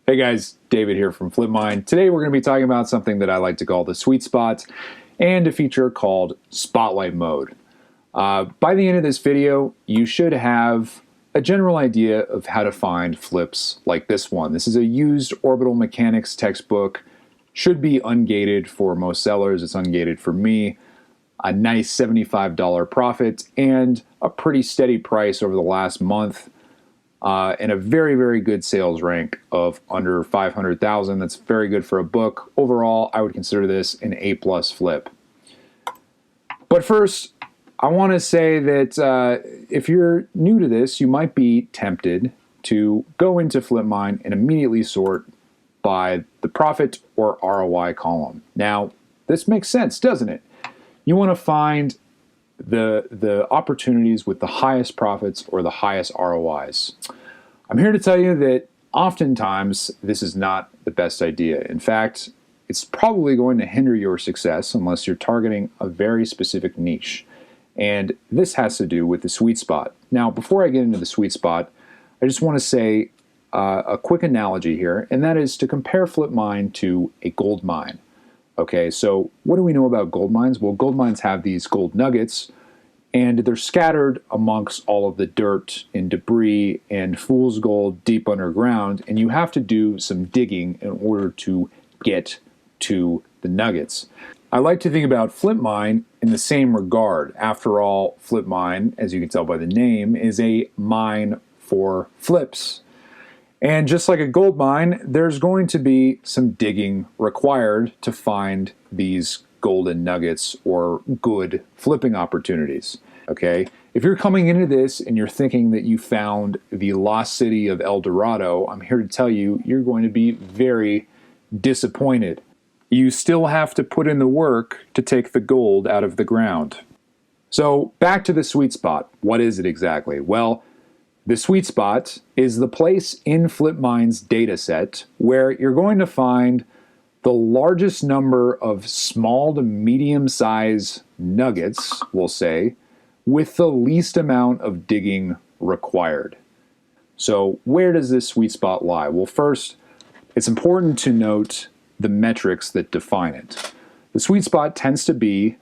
Hey guys, David here from Flipmine. Today we're going to be talking about something that I like to call the sweet spot and a feature called Spotlight Mode. By the end of this video, you should have a general idea of how to find flips like this one. This is a used orbital mechanics textbook. Should be ungated for most sellers. It's ungated for me. A nice $75 profit and a pretty steady price over the last month. And a very, very good sales rank of under 500,000. That's very good for a book. Overall, I would consider this an A+ flip. But first, I want to say that if you're new to this, you might be tempted to go into Flipmine and immediately sort by the profit or ROI column. Now, this makes sense, doesn't it? You want to find the opportunities with the highest profits or the highest ROIs. I'm here to tell you that oftentimes this is not the best idea. In fact, it's probably going to hinder your success unless you're targeting a very specific niche. And this has to do with the sweet spot. Now, before I get into the sweet spot, I just want to say a quick analogy here, and that is to compare Flipmine to a gold mine. Okay, so what do we know about gold mines? Well, gold mines have these gold nuggets, and they're scattered amongst all of the dirt and debris and fool's gold deep underground, and you have to do some digging in order to get to the nuggets. I like to think about Flipmine in the same regard. After all, Flipmine, as you can tell by the name, is a mine for flips. And just like a gold mine, there's going to be some digging required to find these golden nuggets or good flipping opportunities. Okay, if you're coming into this and you're thinking that you found the lost city of El Dorado, I'm here to tell you, you're going to be very disappointed. You still have to put in the work to take the gold out of the ground. So back to the sweet spot. What is it exactly? Well, the sweet spot is the place in Flipmine's data set where you're going to find the largest number of small to medium size nuggets, we'll say, with the least amount of digging required. So where does this sweet spot lie? Well, first, it's important to note the metrics that define it. The sweet spot tends to be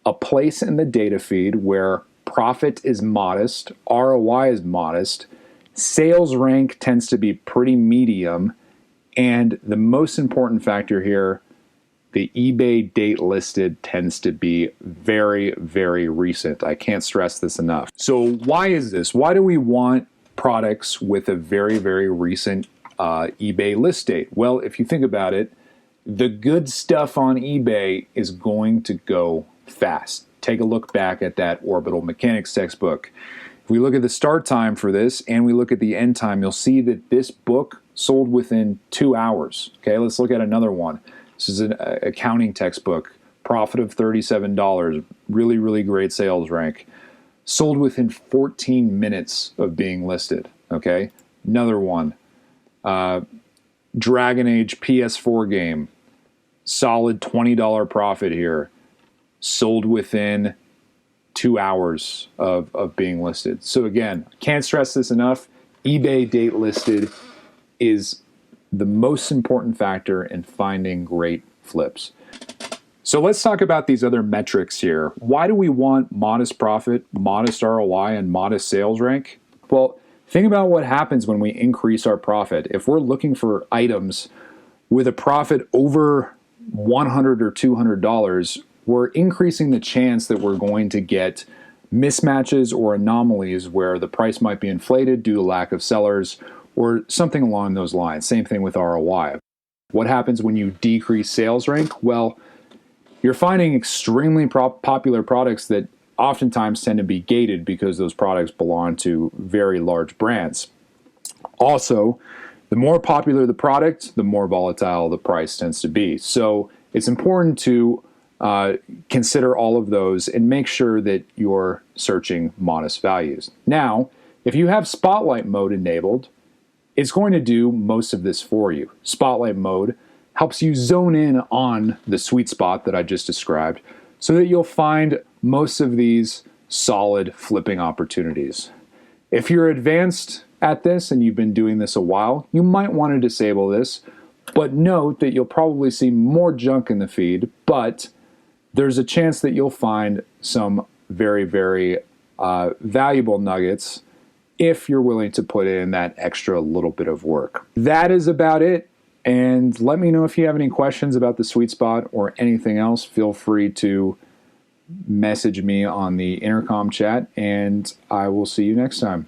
a place in the data feed where profit is modest, ROI is modest, sales rank tends to be pretty medium, and the most important factor here, the eBay date listed tends to be very, very recent. I can't stress this enough. So why is this? Why do we want products with a very, very recent eBay list date? Well, if you think about it, the good stuff on eBay is going to go fast. Take a look back at that orbital mechanics textbook. If we look at the start time for this and we look at the end time, you'll see that this book sold within 2 hours. Okay, let's look at another one. This is an accounting textbook, profit of $37, really, really great sales rank. Sold within 14 minutes of being listed, okay? Another one, Dragon Age PS4 game, solid $20 profit here. Sold within 2 hours of being listed. So again, can't stress this enough, eBay date listed is the most important factor in finding great flips. So let's talk about these other metrics here. Why do we want modest profit, modest ROI, and modest sales rank? Well, think about what happens when we increase our profit. If we're looking for items with a profit over $100 or $200, we're increasing the chance that we're going to get mismatches or anomalies where the price might be inflated due to lack of sellers or something along those lines. Same thing with ROI. What happens when you decrease sales rank? Well, you're finding extremely popular products that oftentimes tend to be gated because those products belong to very large brands. Also, the more popular the product, the more volatile the price tends to be. So it's important to consider all of those and make sure that you're searching modest values. Now, if you have Spotlight mode enabled, it's going to do most of this for you. Spotlight mode helps you zone in on the sweet spot that I just described so that you'll find most of these solid flipping opportunities. If you're advanced at this and you've been doing this a while, you might want to disable this, but note that you'll probably see more junk in the feed, but there's a chance that you'll find some very, very valuable nuggets if you're willing to put in that extra little bit of work. That is about it. And let me know if you have any questions about the sweet spot or anything else. Feel free to message me on the intercom chat, and I will see you next time.